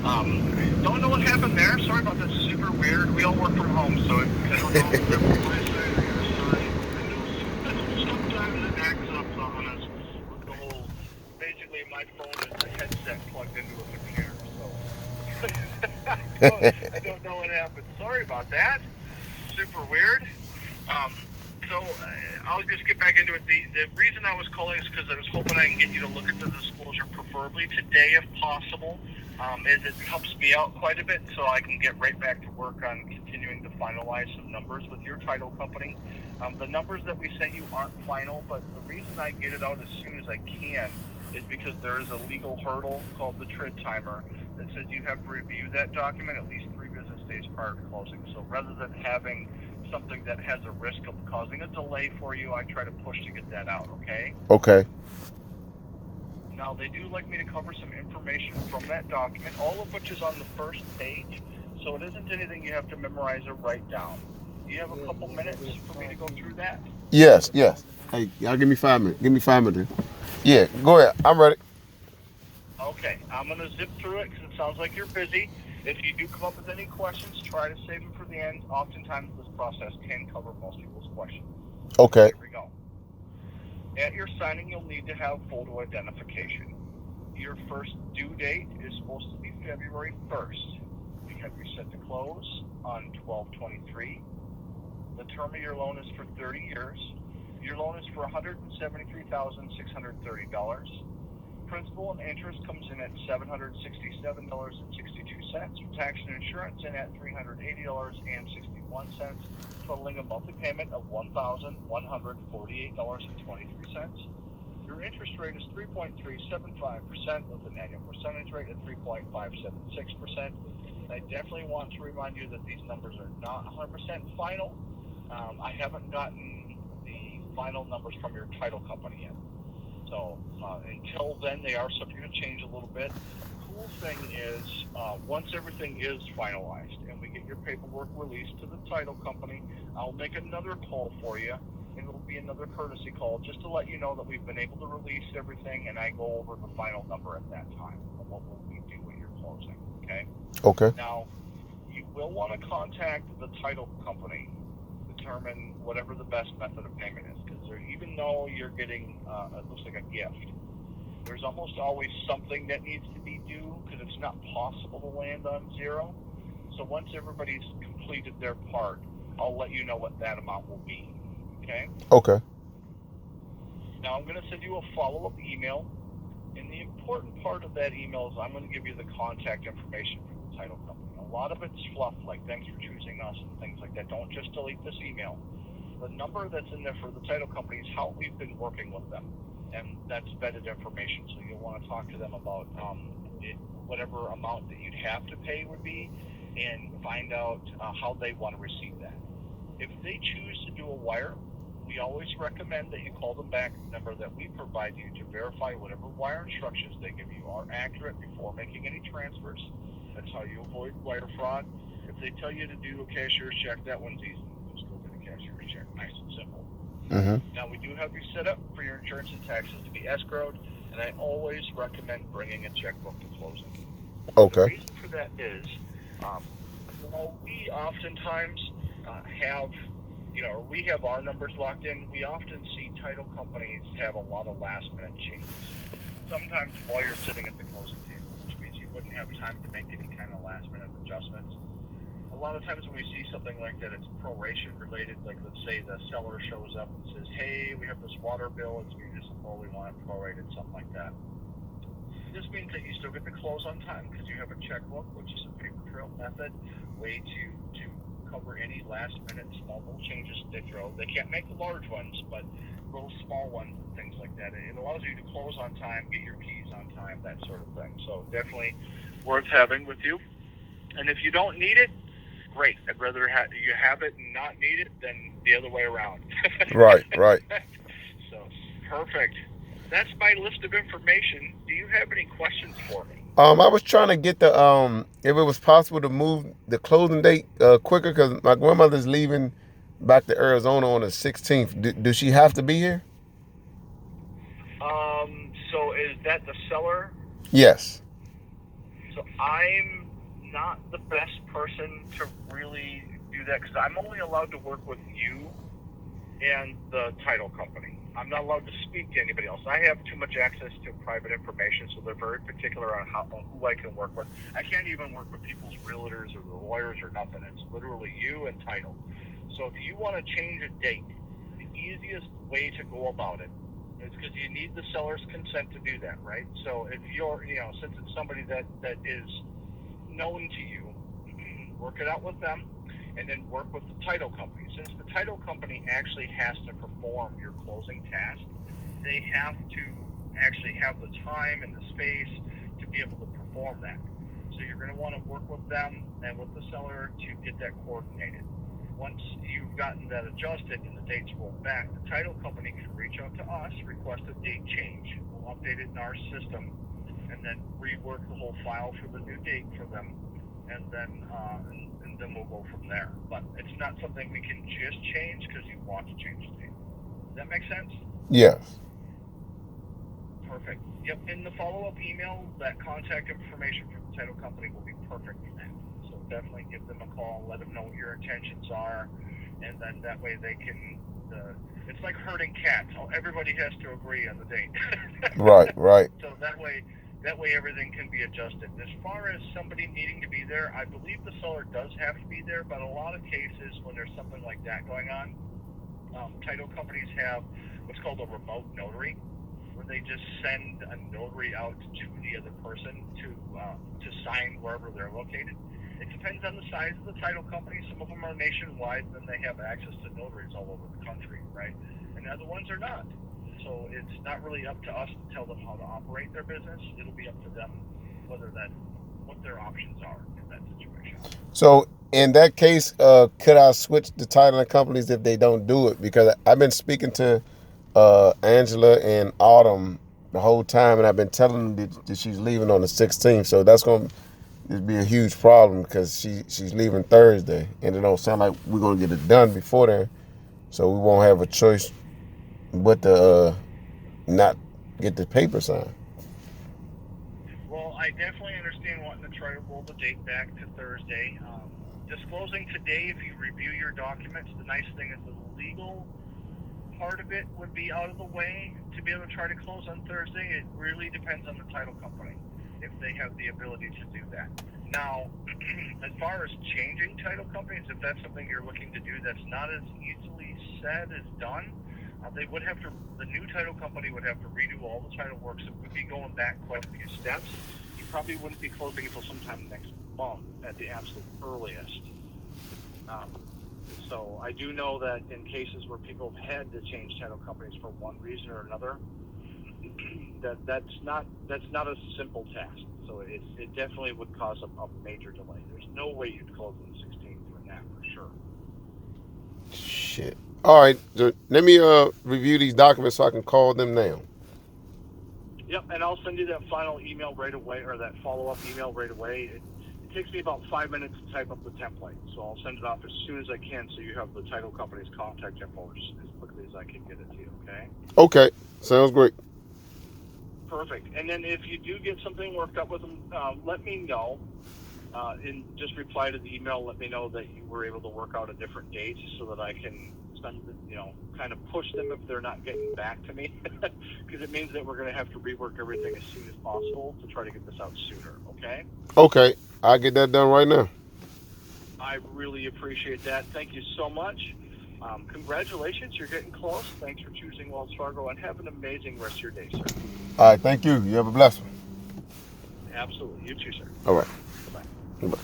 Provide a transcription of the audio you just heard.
Don't know what happened there. Sorry about that. Super weird. We all work from home, so I don't know if that was my side or your side. I know sometimes it acts up on us with the whole. Basically, my phone is a headset plugged into a computer, so I don't know what happened. Sorry about that. Super weird. Um, I'll just get back into it. The reason I was calling is because I was hoping I can get you to look at the disclosure, preferably today if possible. Is it helps me out quite a bit, so I can get right back to work on continuing to finalize some numbers with your title company. The numbers that we sent you aren't final, but the reason I get it out as soon as I can is because there is a legal hurdle called the TRID timer that says you have to review that document at least 3 business days prior to closing. So rather than having something that has a risk of causing a delay for you, I try to push to get that out, okay? Okay. Now, they do like me to cover some information from that document, all of which is on the first page, so it isn't anything you have to memorize or write down. Do you have a couple minutes for me to go through that? Yes, yes. Hey, y'all give me 5 minutes. Give me 5 minutes. Yeah, go ahead. I'm ready. Okay, I'm going to zip through it because it sounds like you're busy. If you do come up with any questions, try to save them for the end. Oftentimes, this process can cover most people's questions. Okay. Here we go. At your signing, you'll need to have photo identification. Your first due date is supposed to be February 1st. We have you set to close on 12/23. The term of your loan is for 30 years. Your loan is for $173,630. Principal and interest comes in at $767.62. Tax and insurance in at $380.61, totaling a monthly payment of $1,148.23. Your interest rate is 3.375% with an annual percentage rate of 3.576%. And I definitely want to remind you that these numbers are not 100% final. I haven't gotten the final numbers from your title company yet. So until then, they are subject to change a little bit. The cool thing is, once everything is finalized and we get your paperwork released to the title company, I'll make another call for you, and it'll be another courtesy call just to let you know that we've been able to release everything, and I go over the final number at that time of what will we do at your closing. Okay. Okay. Now, you will want to contact the title company, determine whatever the best method of payment is, because even though you're getting it looks like a gift, there's almost always something that needs to be due because it's not possible to land on zero. So once everybody's completed their part, I'll let you know what that amount will be. Okay. Okay. Now I'm going to send you a follow-up email, and the important part of that email is I'm going to give you the contact information for the title company. A lot of it's fluff, like thanks for choosing us and things like that. Don't just delete this email. The number that's in there for the title company is how we've been working with them, and that's vetted information. So you'll want to talk to them about whatever amount that you'd have to pay would be, and find out how they want to receive that. If they choose to do a wire, we always recommend that you call them back at the number that we provide you to verify whatever wire instructions they give you are accurate before making any transfers. That's how you avoid wire fraud. If they tell you to do a cashier's check, that one's easy. Just go get a cashier's check. Nice and simple. Mm-hmm. Now, we do have you set up for your insurance and taxes to be escrowed, and I always recommend bringing a checkbook to closing. The Okay. reason for that is, um, while we oftentimes we have our numbers locked in, we often see title companies have a lot of last minute changes. Sometimes while you're sitting at the closing table, which means you wouldn't have time to make any kind of last minute adjustments. A lot of times when we see something like that, it's proration related. Like, let's say the seller shows up and says, hey, we have this water bill, it's municipal, we want it prorated, something like that. This means that you still get to close on time because you have a checkbook, which is a paper trail method, way to cover any last minute small little changes they throw. They can't make the large ones, but little small ones and things like that. It allows you to close on time, get your keys on time, that sort of thing. So definitely worth having with you. And if you don't need it, great. I'd rather you have it and not need it than the other way around. Right. Right. So, perfect. That's my list of information. Do you have any questions for me? I was trying to get the if it was possible to move the closing date quicker because my grandmother's leaving back to Arizona on the 16th. Do she have to be here? So is that the seller? Yes. So I'm not the best person to really do that because I'm only allowed to work with you and the title company. I'm not allowed to speak to anybody else. I have too much access to private information, so they're very particular on who I can work with. I can't even work with people's realtors or the lawyers or nothing. It's literally you and title. So if you want to change a date, the easiest way to go about it is because you need the seller's consent to do that, right? So if you're, since it's somebody that is known to you, work it out with them, and then work with the title company. Since the title company actually has to perform your closing task, they have to actually have the time and the space to be able to perform that. So you're going to want to work with them and with the seller to get that coordinated. Once you've gotten that adjusted and the dates rolled back, the title company can reach out to us, request a date change. We'll update it in our system, and then rework the whole file for the new date for them, and then we'll go from there. But it's not something we can just change because you want to change the date. Does that make sense? Yes. Perfect. Yep. In the follow-up email, that contact information for the title company will be perfect for that. So definitely give them a call, let them know what your intentions are, and then that way they can. It's like herding cats. Everybody has to agree on the date. Right. So that way everything can be adjusted. As far as somebody needing to be there, I believe the seller does have to be there, but a lot of cases when there's something like that going on, title companies have what's called a remote notary, where they just send a notary out to the other person to sign wherever they're located. It depends on the size of the title company. Some of them are nationwide, and then they have access to notaries all over the country, right? And other ones are not. So it's not really up to us to tell them how to operate their business. It'll be up to them what their options are in that situation. So in that case, could I switch the title companies if they don't do it? Because I've been speaking to Angela and Autumn the whole time, and I've been telling them that she's leaving on the 16th. So that's going to be a huge problem because she's leaving Thursday, and it don't sound like we're going to get it done before then. So we won't have a choice but to not get the paper signed. Well, I definitely understand wanting to try to roll the date back to Thursday. Disclosing today, if you review your documents, the nice thing is the legal part of it would be out of the way to be able to try to close on Thursday. It really depends on the title company if they have the ability to do that. Now, as far as changing title companies, if that's something you're looking to do, that's not as easily said as done. The new title company would have to redo all the title work, so it would be going back quite a few steps. You probably wouldn't be closing until sometime next month at the absolute earliest. So I do know that in cases where people have had to change title companies for one reason or another, that's not a simple task. So it definitely would cause a major delay. There's no way you'd close on the 16th doing that for sure. Shit. All right, so let me review these documents so I can call them now. Yep, and I'll send you that final email right away, or that follow-up email right away. It takes me about 5 minutes to type up the template, so I'll send it off as soon as I can so you have the title company's contact info as quickly as I can get it to you, okay? Okay, sounds great. Perfect. And then if you do get something worked up with them, let me know. And just reply to the email, let me know that you were able to work out a different date so that I can kind of push them if they're not getting back to me, because it means that we're going to have to rework everything as soon as possible to try to get this out sooner, okay? Okay, I'll get that done right now. I really appreciate that. Thank you so much. Congratulations, you're getting close. Thanks for choosing Wells Fargo, and have an amazing rest of your day, sir. All right, thank you. You have a blessed one. Absolutely. You too, sir. All right. Bye-bye. Bye.